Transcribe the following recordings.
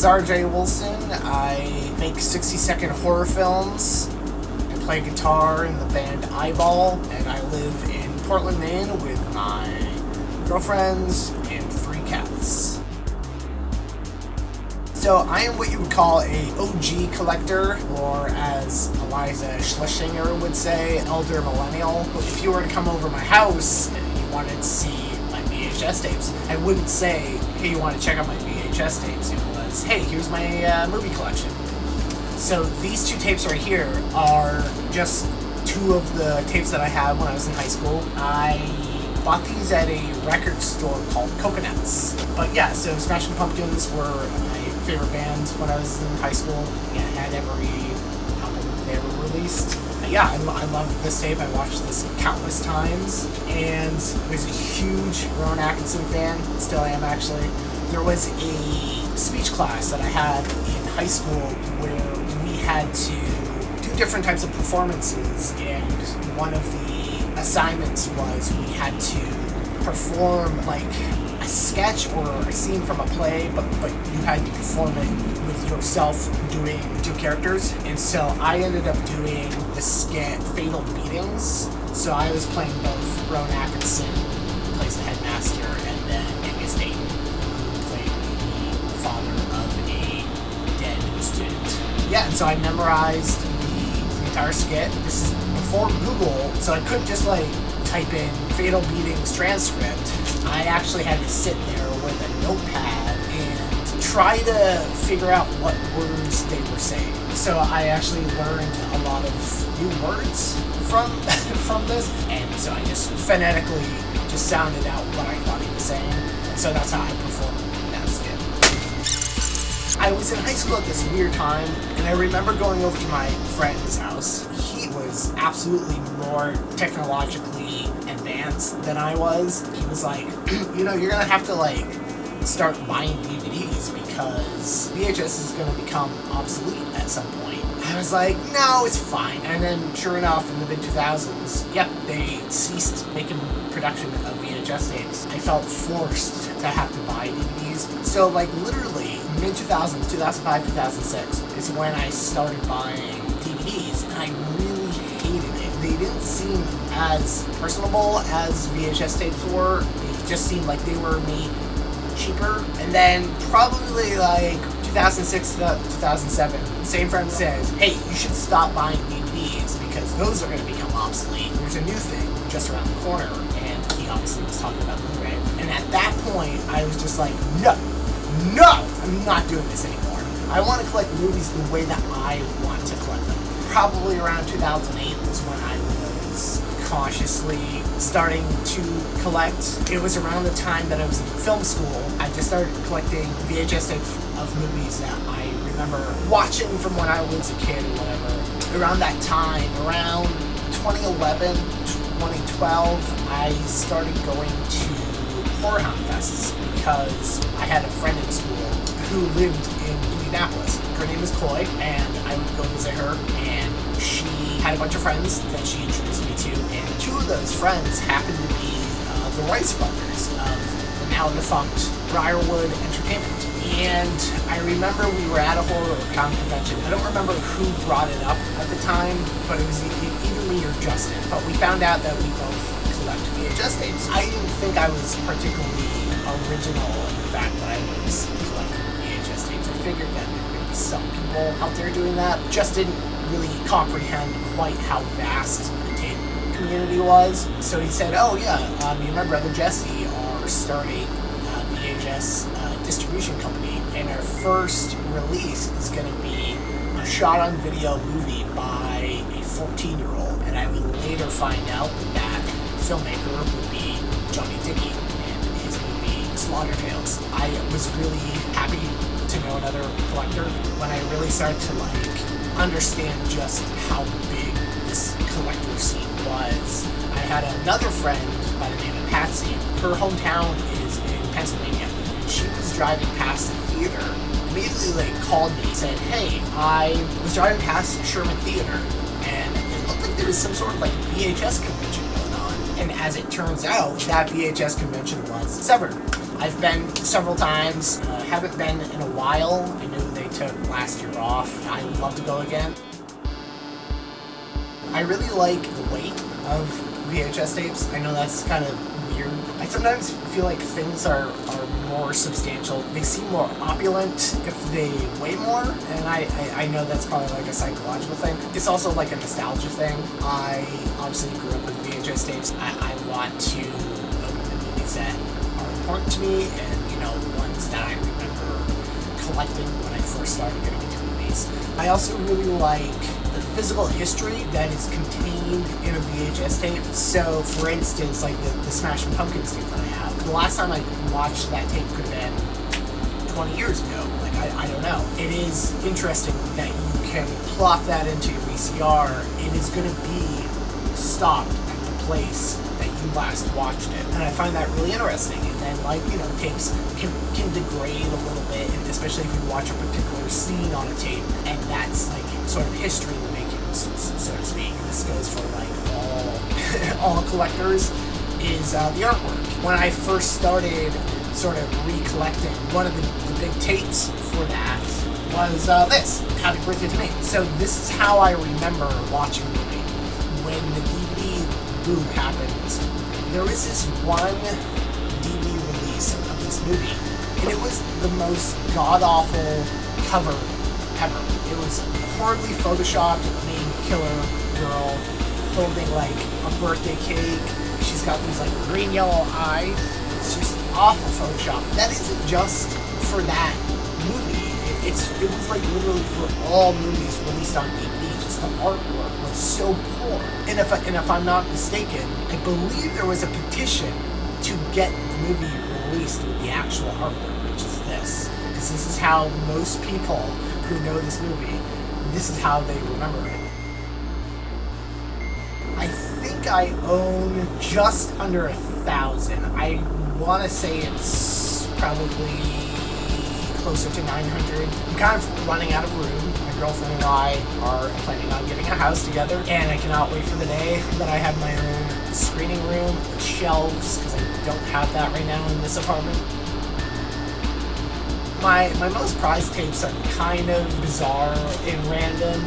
is RJ Wilson. I make 60-second horror films. I play guitar in the band Eyeball, and I live in Portland, Maine with my girlfriends and 3 cats. So I am what you would call a OG collector, or as Eliza Schlesinger would say, elder millennial. If you were to come over my house and you wanted to see my VHS tapes, I wouldn't say, hey, you want to check out my VHS tapes. It was, hey, here's my movie collection. So these 2 tapes right here are just 2 of the tapes that I had when I was in high school. I bought these at a record store called Coconuts. But yeah, so Smashing Pumpkins were my favorite band when I was in high school. Yeah, I had every album they ever released. But yeah, I loved this tape. I watched this countless times, and I was a huge Rowan Atkinson fan. Still am, actually. There was a speech class that I had in high school where we had to do different types of performances, and one of the assignments was we had to perform like a sketch or a scene from a play, but you had to perform it with yourself doing 2 characters. And so I ended up doing the skit Fatal Beatings. So I was playing both Rowan Atkinson, who plays the headmaster, and then Angus Dayton, who played the father of a dead student. Yeah, and so I memorized the entire skit. This is before Google, so I couldn't just like type in Fatal Beatings transcript. I actually had to sit there with a notepad and try to figure out what words they were saying. So I actually learned a lot of new words from this, and so I just phonetically just sounded out what I thought he was saying, and so that's how I performed that skit. I was in high school at this weird time, and I remember going over to my friend's house. He was absolutely more technologically advanced than I was. He was like, you know, you're gonna have to like start buying DVDs because VHS is gonna become obsolete at some point. I was like, no, it's fine. And then sure enough, in the mid-2000s, yep, they ceased making production of VHS tapes. I felt forced to have to buy DVDs. So like literally mid-2000s, 2005, 2006 is when I started buying DVDs, and I really hated it. They didn't seem as personable as VHS tapes were. It just seemed like they were made cheaper. And then probably like 2006 to 2007, same friend says, hey, you should stop buying DVDs because those are going to become obsolete. There's a new thing just around the corner, and he obviously was talking about Blu-ray. And at that point, I was just like, no, I'm not doing this anymore. I want to collect movies the way that I want to collect them. Probably around 2008 was when I was cautiously starting to collect. It was around the time that I was in film school. I just started collecting VHS tapes of movies that I remember watching from when I was a kid or whatever. Around that time, around 2011, 2012, I started going to horror hound fests because I had a friend in school who lived in Indianapolis. Her name is Chloe, and I would go visit her, and she had a bunch of friends that she introduced me to, and 2 of those friends happened to be the Rice brothers of the now defunct Briarwood Entertainment. And I remember we were at a horror hound convention. I don't remember who brought it up at the time, but it was either me or Justin. But we found out that we both collect VHS tapes. I didn't think I was particularly original in the fact that I was collecting VHS tapes. I figured that there were going to be some people out there doing that. Just didn't really comprehend quite how vast the tape community was. So he said, oh yeah, me and my brother Jesse are starting a VHS distribution company, and our first release is going to be a shot-on-video movie by a 14-year-old. And I would later find out that filmmaker would be Johnny Dickey and his movie Slaughter Tales. I was really happy to know another collector when I really started to understand just how big this collector scene was. I had another friend by the name of Patsy. Her hometown is in Pennsylvania, and she was driving past the theater, immediately called me and said, hey, I was driving past Sherman Theater, and it looked like there was some sort of VHS convention going on. And as it turns out, that VHS convention was severed. I've been several times, haven't been in a while. I know took last year off. I'd love to go again. I really like the weight of VHS tapes. I know that's kind of weird. I sometimes feel like things are more substantial. They seem more opulent if they weigh more, and I know that's probably like a psychological thing. It's also like a nostalgia thing. I obviously grew up with VHS tapes. I want to own the movies that are important to me, and ones that I remember collecting when I first started getting into movies. I also really like the physical history that is contained in a VHS tape. So, for instance, like the Smashing Pumpkins tape that I have. The last time I watched that tape could have been 20 years ago. Like, I don't know. It is interesting that you can plop that into your VCR. It is going to be stopped at the place that you last watched it. And I find that really interesting. And then, tapes can degrade a little bit, and especially if you watch a particular scene on a tape, and that's like sort of history in the making, so to speak. This goes for like all collectors, is the artwork. When I first started sort of recollecting, one of the big tapes for that was this, Happy Birthday to Me. So this is how I remember watching the movie. When the DVD boom happened, there was this one DVD release of this movie, and it was the most god-awful cover ever. It was horribly photoshopped. The main killer girl holding like a birthday cake. She's got these like green-yellow eyes. It's just awful Photoshop. That isn't just for that movie. It was like literally for all movies released on DVD. Just the artwork was so poor. And if I'm not mistaken, I believe there was a petition to get the movie released with the actual artwork, which is this. Because this is how most people who know this movie, this is how they remember it. I think I own just under 1,000. I want to say it's probably closer to 900. I'm kind of running out of room. My girlfriend and I are planning on getting a house together, and I cannot wait for the day that I have my own screening room with shelves, because I don't have that right now in this apartment. My most prized tapes are kind of bizarre and random.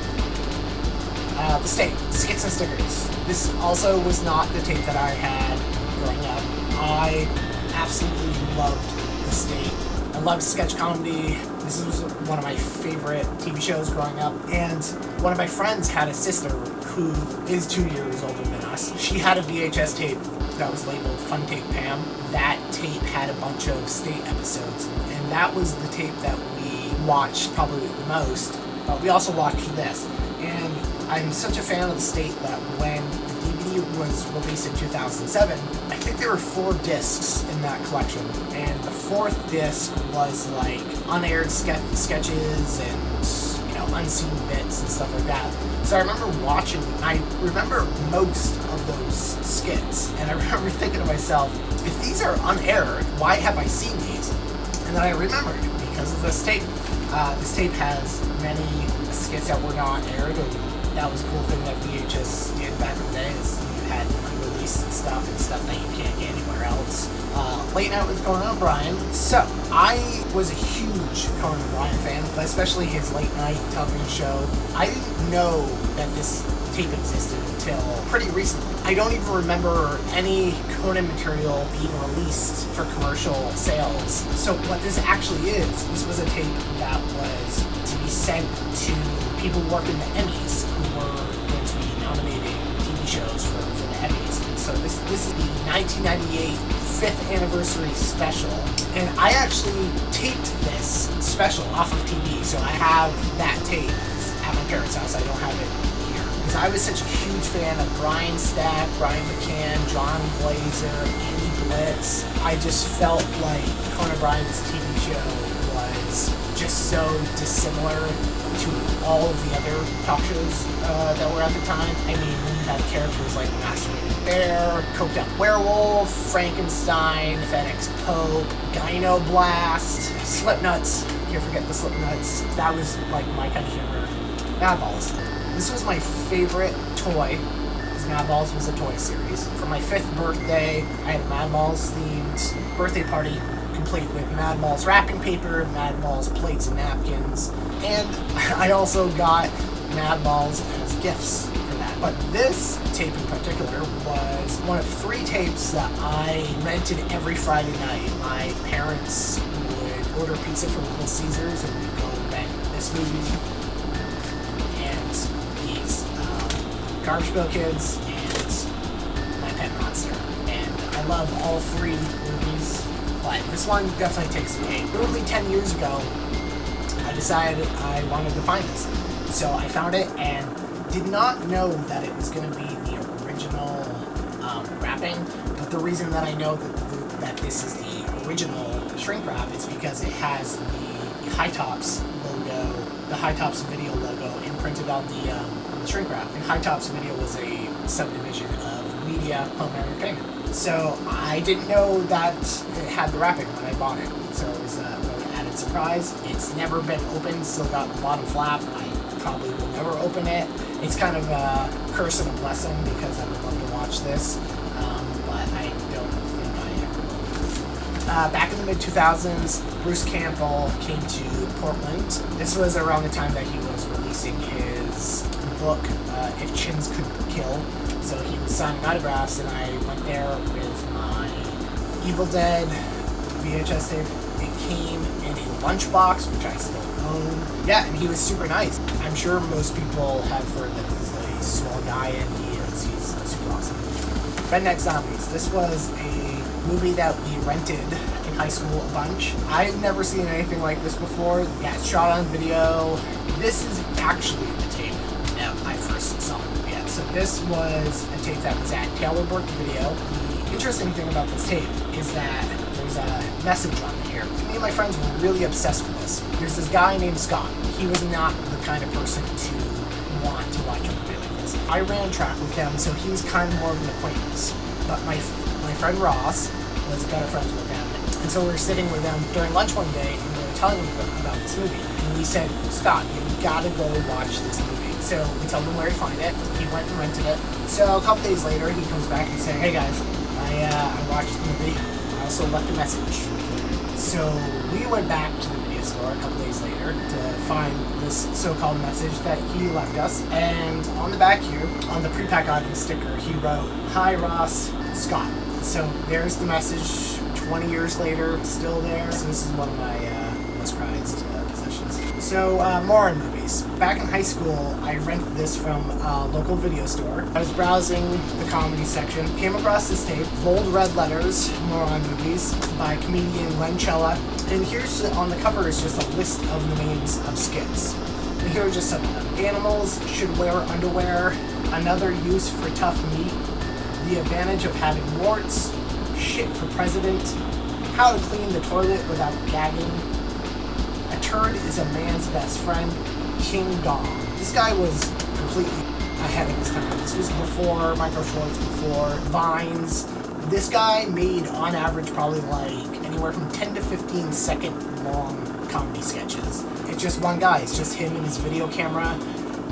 The skits and stickers. This also was not the tape that I had growing up. I absolutely loved the state. I loved sketch comedy. This was one of my favorite TV shows growing up. And one of my friends had a sister who is 2 years older than us. She had a VHS tape that was labeled Fun Tape Pam. That tape had a bunch of state episodes, and that was the tape that we watched probably the most. But we also watched this. And I'm such a fan of the state that when the DVD was released in 2007, I think there were 4 discs in that collection, and the 4th disc was like unaired sketches and unseen bits and stuff like that. So I remember watching, I remember most of those skits, and I remember thinking to myself, if these are unaired, why have I seen these? And then I remembered, because of this tape. This tape has many skits that were not aired, and that was a cool thing that VHS did back in the day, is you had unreleased stuff and stuff that you can't get anywhere else. Late Night with Conan O'Brien. So, I was a huge Conan O'Brien fan, but especially his late night television show. I didn't know that this tape existed until pretty recently. I don't even remember any Conan material being released for commercial sales. So what this actually is, this was a tape that was to be sent to people working the Emmys, who were going to be nominating TV shows for the Emmys. And so this is the 1998 5th anniversary special, and I actually taped this special off of TV, so I have that tape at my parents' house. I don't have it here, because I was such a huge fan of Brian Stack, Brian McCann, John Glazer, Andy Blitz. I just felt like Conan O'Brien's TV show was just so dissimilar to all of the other talk shows that were at the time. I mean, when you had characters like the Masturbating Bear, Coked Up Werewolf, Frankenstein, FedEx Pope, Gyno Blast, Slipnuts. Can't forget the Slipnuts. That was like my kind of humor. Madballs. This was my favorite toy, because Madballs was a toy series. For my 5th birthday, I had a Madballs themed birthday party. complete with Mad Mall's wrapping paper, Mad Mall's plates and napkins, and I also got Mad Malls as gifts for that. But this tape in particular was one of 3 tapes that I rented every Friday night. My parents would order pizza from Little Caesars and we'd go rent this movie and these Garbage Pail Kids and My Pet Monster. And I love all 3 movies, but this one definitely takes the cake. Literally 10 years ago, I decided I wanted to find this. So I found it and did not know that it was going to be the original wrapping, but the reason that I know that this is the original shrink wrap is because it has the High Tops logo, the High Tops Video logo imprinted on the shrink wrap. And High Tops Video was a subdivision of Media Home Entertainment. So I didn't know that it had the wrapping when I bought it. So it was a really added surprise. It's never been opened, still got the bottom flap. I probably will never open it. It's kind of a curse and a blessing because I would love to watch this, but I don't think I ever will. Back in the mid-2000s, Bruce Campbell came to Portland. This was around the time that he was releasing his book, If Chins Could Kill. So he was signing autographs, and I went there with my Evil Dead VHS tape. It came in a lunchbox, which I still own. Yeah, and he was super nice. I'm sure most people have heard that he's a small guy, and he's super awesome. Redneck Zombies. This was a movie that we rented in high school a bunch. I've never seen anything like this before. Yeah, it's shot on video. This is actually the tape that I first saw in the movie. So this was a tape that was at Taylor Burke Video. The interesting thing about this tape is that there's a message on here. Me and my friends were really obsessed with this. There's this guy named Scott. He was not the kind of person to want to watch a movie like this. I ran track with him, so he was kind of more of an acquaintance. But my friend Ross was better friends with him. And so we were sitting with him during lunch one day, and we were telling him about this movie. And we said, Scott, you gotta go watch this movie. So we told him where to find it. He went and rented it. So a couple days later, he comes back and said, hey guys, I watched the movie. I also left a message. So we went back to the video store a couple days later to find this so-called message that he left us. And on the back here, on the pre-pack item sticker, he wrote, hi Ross, Scott. So there's the message 20 years later, still there. So this is one of my most prized possessions. So more on movies. Back in high school, I rented this from a local video store. I was browsing the comedy section, came across this tape, bold red letters, more on movies, by comedian Lencella. And here's, on the cover is just a list of the names of skits. And here are just some of them. Animals should wear underwear, another use for tough meat, the advantage of having warts, shit for president, how to clean the toilet without gagging, a turd is a man's best friend, King Dong. This guy was completely ahead of his time. This was before Micro Shorts, before Vines. This guy made, on average, probably like anywhere from 10 to 15 second long comedy sketches. It's just one guy. It's just him and his video camera.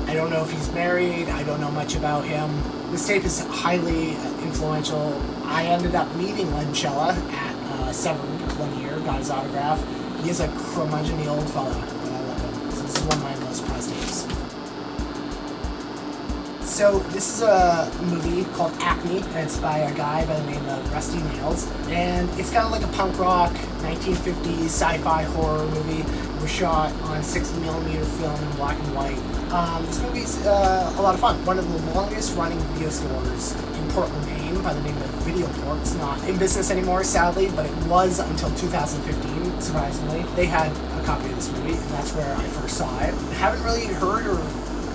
I don't know if he's married. I don't know much about him. This tape is highly influential. I ended up meeting Lencella at Severn one year, got his autograph. He is a curmudgeon-y old fella, but I love him. So this is one of my most prized tapes. So this is a movie called Acme, and it's by a guy by the name of Rusty Nails. And it's kind of like a punk rock, 1950s sci-fi horror movie. It was shot on 60mm film in black and white. This movie's a lot of fun. One of the longest running video stores in Portland, Maine, by the name of Videoport. It's not in business anymore, sadly, but it was until 2015, surprisingly. They had a copy of this movie, and that's where I first saw it. I haven't really heard or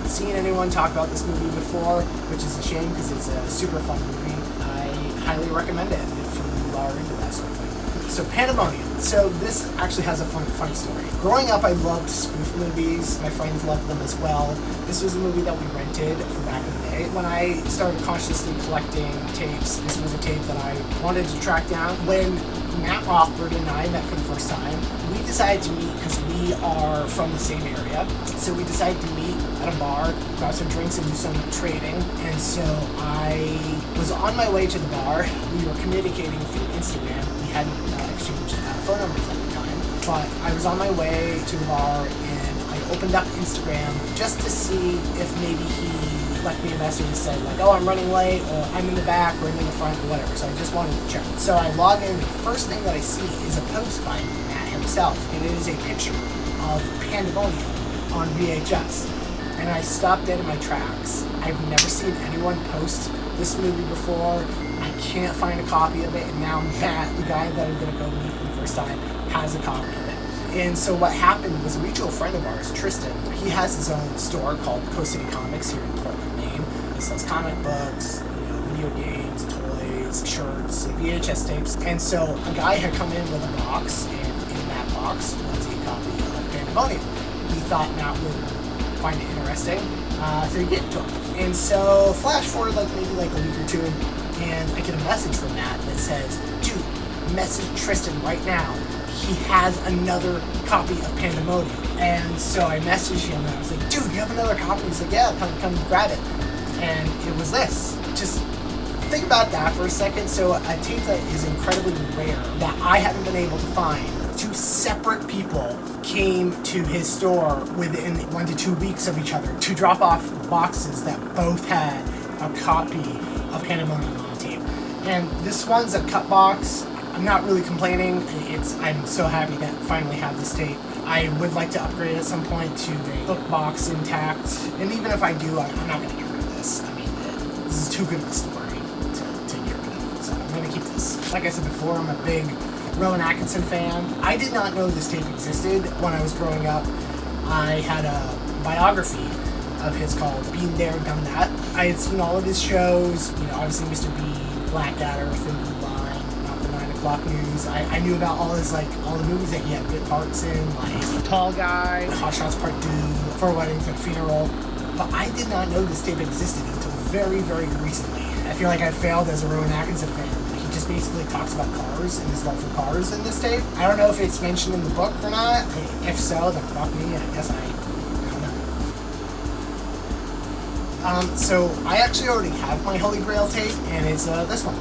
seen anyone talk about this movie before, which is a shame because it's a super fun movie. I highly recommend it if you are into that sort of thing. So Pandemonium. So this actually has a funny story. Growing up, I loved spoof movies. My friends loved them as well. This was a movie that we rented from back in the day. way. When I started consciously collecting tapes, this was a tape that I wanted to track down. When Matt Rothbard and I met for the first time, we decided to meet because we are from the same area. So we decided to meet at a bar, grab some drinks, and do some trading. And so I was on my way to the bar. We were communicating through Instagram. We hadn't exchanged phone numbers at the time. But I was on my way to the bar, and I opened up Instagram just to see if maybe he left me a message and said, like, oh, I'm running late, or I'm in the back, or I'm in the front, or whatever. So I just wanted to check. So I log in. The first thing that I see is a post by Matt himself, and it is a picture of Pandemonium on VHS. And I stopped dead in my tracks. I've never seen anyone post this movie before. I can't find a copy of it, and now Matt, the guy that I'm going to go meet for the first time, has a copy of it. And so what happened was a mutual friend of ours, Tristan, he has his own store called Coast City Comics here in Portland, Maine. He sells comic books, video games, toys, shirts, VHS tapes. And so a guy had come in with a box, and in that box was a copy of Pandemonium. We thought Matt would find it interesting, so he gave it to him. And so flash forward maybe a week or two, and I get a message from Matt that says, dude, message Tristan right now. He has another copy of Pandemonium. And so I messaged him, and I was like, dude, you have another copy? He's like, yeah, come grab it. And it was this. Just think about that for a second. So a tape that is incredibly rare, that I haven't been able to find. Two separate people came to his store within 1 to 2 weeks of each other to drop off boxes that both had a copy of Pandemonium on tape. And this one's a cut box. I'm not really complaining. I'm so happy to finally have this tape. I would like to upgrade at some point to the book box intact. And even if I do, I'm not going to get rid of this. I mean, this is too good of a story to get rid of. So I'm going to keep this. Like I said before, I'm a big Rowan Atkinson fan. I did not know this tape existed when I was growing up. I had a biography of his called Been There, Done That. I had seen all of his shows, obviously Mr. Bean, Blackadder, Thin Blue Line, Not the 9 O'Clock News. I knew about all the movies that he had bit parts in, like Tall Guy, Hot Shots Part 2, For Weddings and Funeral. But I did not know this tape existed until very, very recently. I feel like I failed as a Rowan Atkinson fan. He just basically talks about cars and his love for cars in this tape. I don't know if it's mentioned in the book or not. If so, then fuck me. I guess I don't know. So I actually already have my Holy Grail tape, and it's this one.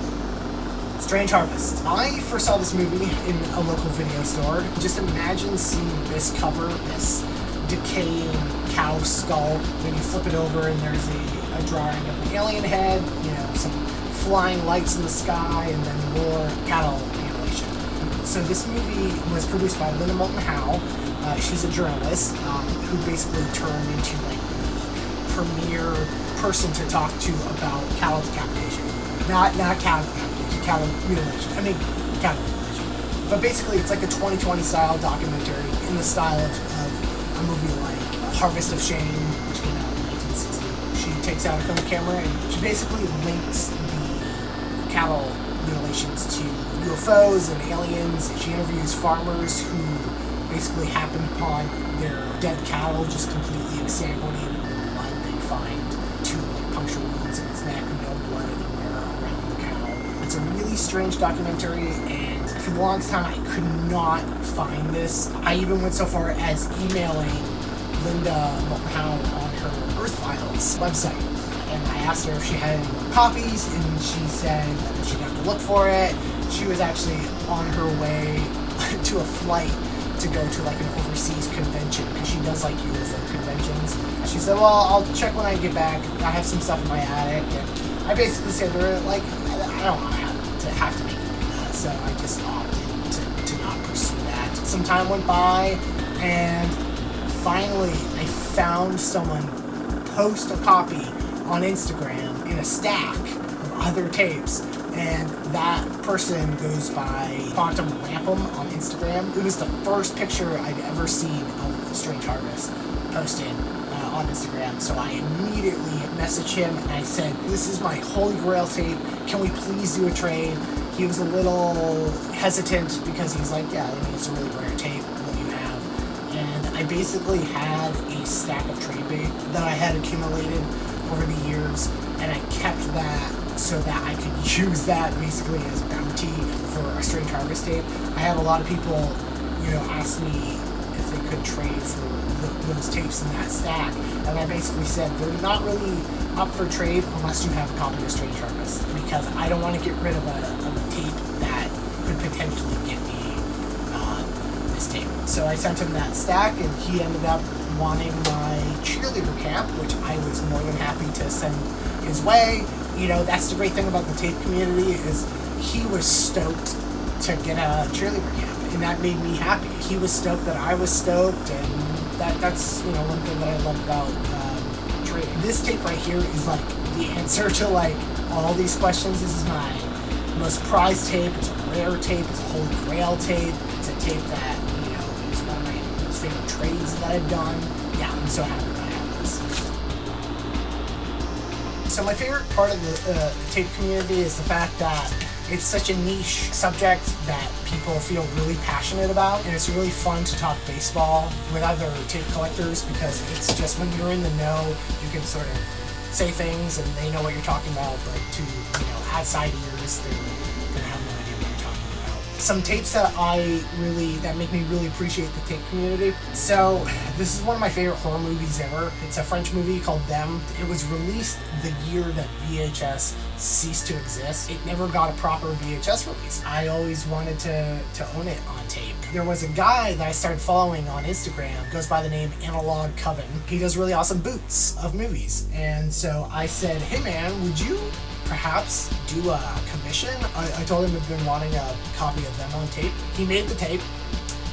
Strange Harvest. I first saw this movie in a local video store. Just imagine seeing this cover, this decaying cow skull. When you flip it over and there's a drawing of an alien head, some flying lights in the sky, and then more cattle mutilation. So this movie was produced by Linda Moulton Howe. She's a journalist who basically turned into the premier person to talk to about cattle decapitation. Not cattle decapitation, cattle mutilation. Cattle mutilation. But basically it's like a 2020 style documentary in the style of a movie like Harvest of Shame, which came out in 1960. She takes out a film camera and she basically links the cattle mutilations to UFOs and aliens. She interviews farmers who basically happen upon their dead cattle just completely exsanguinated in the blood. They find two puncture wounds in its neck, no blood anywhere around the cow. It's a really strange documentary, and for the longest time I could not find this. I even went so far as emailing Linda Moulton Howe on her Earth Files website. And I asked her if she had any more copies, and she said that she'd have to look for it. She was actually on her way to a flight to go to an overseas convention, because she does UFO conventions. She said, well, I'll check when I get back. I have some stuff in my attic. And I basically said to her, I don't want to have to make you do that. So I just opted to not pursue that. Some time went by, and finally I found someone post a copy on Instagram in a stack of other tapes, and that person goes by Quantum Rampum on Instagram. It was the first picture I'd ever seen of Strange Harvest posted on Instagram, so I immediately messaged him and I said, this is my Holy Grail tape, can we please do a trade? He was a little hesitant because he's like, yeah, it's a really rare tape, what do you have? And I basically had a stack of trade bait that I had accumulated over the years, and I kept that so that I could use that basically as bounty for a Strange Harvest tape. I had a lot of people, ask me if they could trade for those tapes in that stack, and I basically said they're not really up for trade unless you have a copy of Strange Harvest, because I don't want to get rid of a tape that could potentially get me this tape. So I sent him that stack, and he ended up wanting my cheerleader camp, which I was more than happy to send his way. That's the great thing about the tape community, is he was stoked to get a cheerleader camp, and that made me happy. He was stoked that I was stoked, and that's one thing that I love about trading. This tape right here is like the answer to like all these questions. This is my most prized tape. It's a rare tape. It's a holy grail tape. It's a tape that is one of my most favorite trades that I've done. Yeah, I'm so happy that I have this. So my favorite part of the tape community is the fact that it's such a niche subject that people feel really passionate about, and it's really fun to talk baseball with other tape collectors, because it's just, when you're in the know, you can sort of say things and they know what you're talking about, but to outside ears, they're gonna have no idea what you're talking about. Some tapes that make me really appreciate the tape community. So this is one of my favorite horror movies ever. It's a French movie called Them. It was released the year that VHS ceased to exist. It never got a proper VHS release. I always wanted to own it on tape. There was a guy that I started following on Instagram, goes by the name Analog Coven. He does really awesome boots of movies. And so I said, hey man, would you perhaps do a commission? I told him I've been wanting a copy of Them on tape. He made the tape,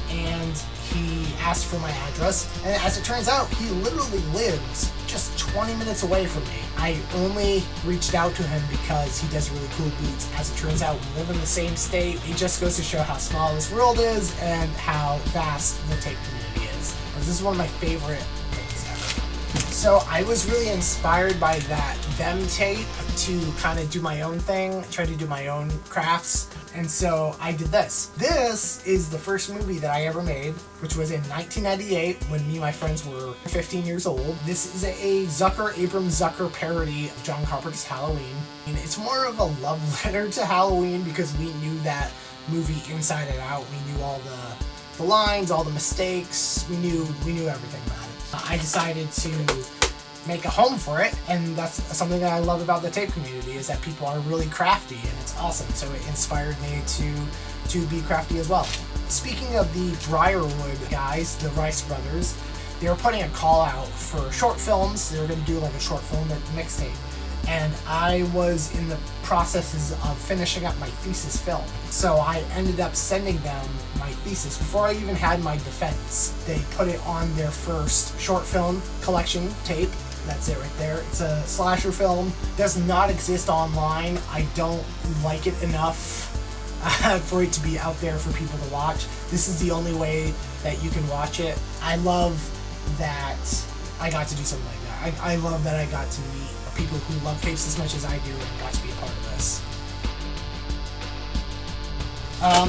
and he asked for my address, and as it turns out, he literally lives just 20 minutes away from me. I only reached out to him because he does really cool boots. As it turns out, we live in the same state. It just goes to show how small this world is and how vast the tape community is. But this is one of my favorite things ever. So I was really inspired by that Them tape to kind of do my own thing, try to do my own crafts. And so I did this. This is the first movie that I ever made, which was in 1998 when me and my friends were 15 years old. This is a Abrams Zucker parody of John Carpenter's Halloween. And it's more of a love letter to Halloween, because we knew that movie inside and out. We knew all the lines, all the mistakes. We knew everything about it. I decided to make a home for it, and that's something that I love about the tape community, is that people are really crafty, and it's awesome. So it inspired me to be crafty as well. Speaking of the Briarwood guys, the Rice Brothers, they were putting a call out for short films. They were going to do like a short film mixtape, and I was in the processes of finishing up my thesis film. So I ended up sending them my thesis before I even had my defense. They put it on their first short film collection tape. That's it right there. It's a slasher film. Does not exist online. I don't like it enough for it to be out there for people to watch. This is the only way that you can watch it. I love that I got to do something like that. I love that I got to meet people who love tapes as much as I do, and got to be a part of this.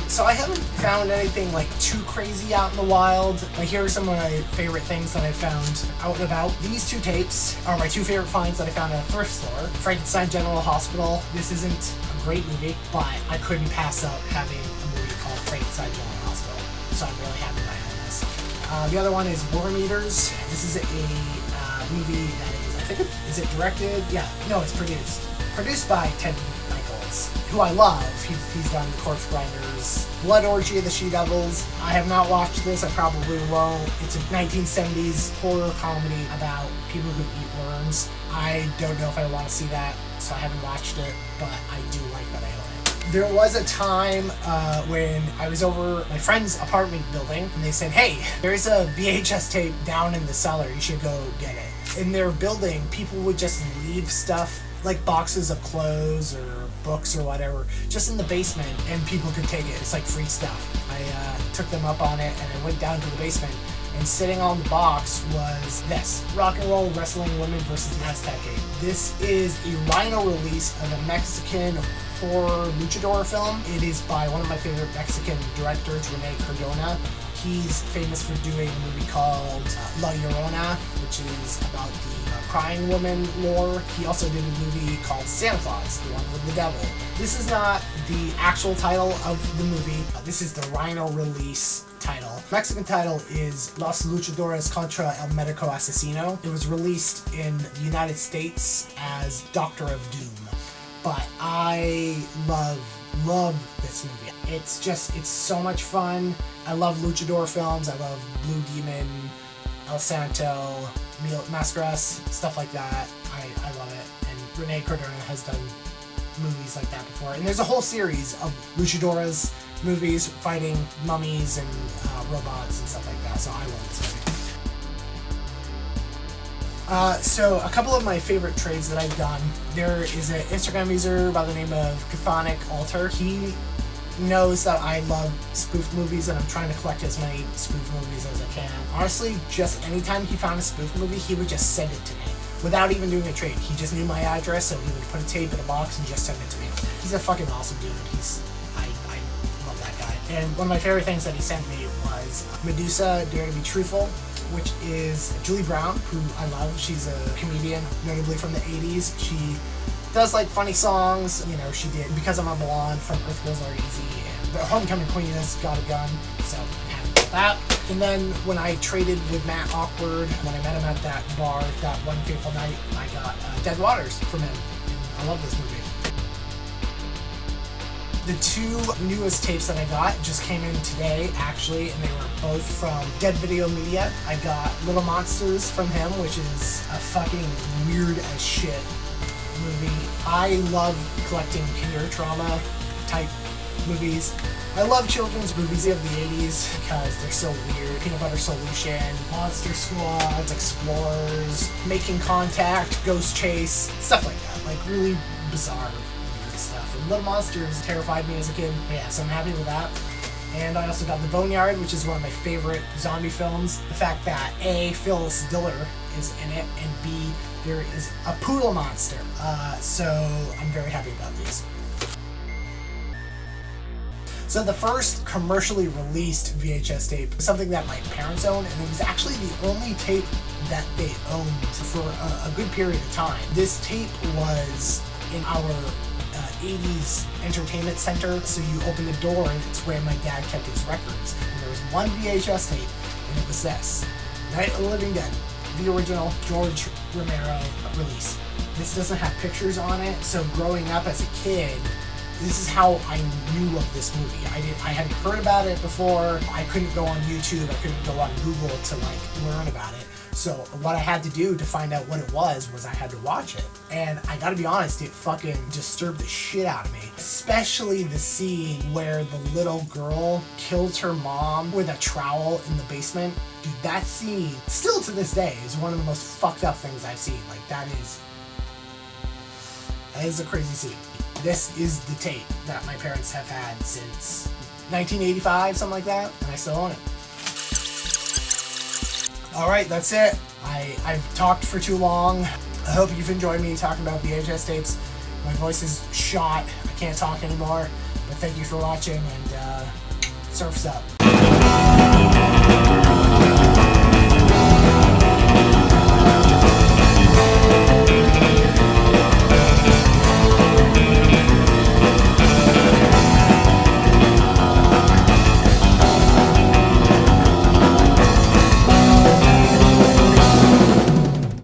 So I haven't found anything like too crazy out in the wild, but here are some of my favorite things that I found out and about. These two tapes are my two favorite finds that I found at a thrift store. Frankenstein General Hospital. This isn't a great movie, but I couldn't pass up having a movie called Frankenstein General Hospital, so I'm really happy that I own this. The other one is Worm Eaters. This is a movie that is it directed? Yeah, no, it's produced. Produced by Ted Michaels, who I love. He's done Corpse Grinders, Blood Orgy of the She-Devils. I have not watched this, I probably won't. It's a 1970s horror comedy about people who eat worms. I don't know if I want to see that, so I haven't watched it, but I do like that I own it. There was a time when I was over my friend's apartment building, and they said, hey, there's a VHS tape down in the cellar, you should go get it. In their building, people would just leave stuff, like boxes of clothes or books or whatever, just in the basement, and people could take it. It's like free stuff. I took them up on it, and I went down to the basement, and sitting on the box was this: Rock and Roll Wrestling Women vs. the Aztec Game. This is a Rhino release of a Mexican horror luchador film. It is by one of my favorite Mexican directors, Rene Cardona. He's famous for doing a movie called La Llorona, which is about the crying woman lore. He also did a movie called Santa Claus, the one with the devil. This is not the actual title of the movie. This is the Rhino release title. Mexican title is Los Luchadores contra el Medico Asesino. It was released in the United States as Doctor of Doom. But I love this movie. It's so much fun. I love luchador films. I love Blue Demon, El Santo, Mascaras, stuff like that. I love it. And Renee Cardona has done movies like that before. And there's a whole series of luchadoras movies fighting mummies and robots and stuff like that. So I love this movie. So a couple of my favorite trades that I've done. There is an Instagram user by the name of Chthonic Alter. He knows that I love spoof movies and I'm trying to collect as many spoof movies as I can. Honestly, just anytime he found a spoof movie, he would just send it to me without even doing a trade. He just knew my address, so he would put a tape in a box and just send it to me. He's a fucking awesome dude. I love that guy. And one of my favorite things that he sent me was Medusa Dare to Be Truthful, which is Julie Brown, who I love. She's a comedian, notably from the 80s. She does like funny songs. You know, she did Because I'm a Blonde from Earth Girls Are Easy, and the Homecoming Queen has Got a Gun, so I'm happy about that. And then when I traded with Matt Awkward, when I met him at that bar that one fateful night, I got Dead Waters from him. And I love this movie. The two newest tapes that I got just came in today, actually, and they were both from Dead Video Media. I got Little Monsters from him, which is a fucking weird as shit movie. I love collecting pure trauma type movies. I love children's movies of the 80s because they're so weird. Peanut Butter Solution, Monster Squad, Explorers, Making Contact, Ghost Chase, stuff like that. Like really bizarre stuff. And Little Monsters terrified me as a kid. But yeah, so I'm happy with that. And I also got The Boneyard, which is one of my favorite zombie films. The fact that A, Phyllis Diller is in it, and B, there is a poodle monster. So I'm very happy about these. So the first commercially released VHS tape was something that my parents owned, and it was actually the only tape that they owned for a good period of time. This tape was in our 80s entertainment center, so you open the door and it's where my dad kept his records. And there was one VHS tape, and it was this, Night of the Living Dead, the original George Romero release. This doesn't have pictures on it, so growing up as a kid, this is how I knew of this movie. I hadn't heard about it before. I couldn't go on YouTube. I couldn't go on Google to learn about it. So what I had to do to find out what it was I had to watch it. And I gotta be honest, it fucking disturbed the shit out of me. Especially the scene where the little girl kills her mom with a trowel in the basement. Dude, that scene, still to this day, is one of the most fucked up things I've seen. Like, that is a crazy scene. This is the tape that my parents have had since 1985, something like that, and I still own it. Alright, that's it. I've talked for too long. I hope you've enjoyed me talking about VHS tapes. My voice is shot. I can't talk anymore. But thank you for watching, and surf's up.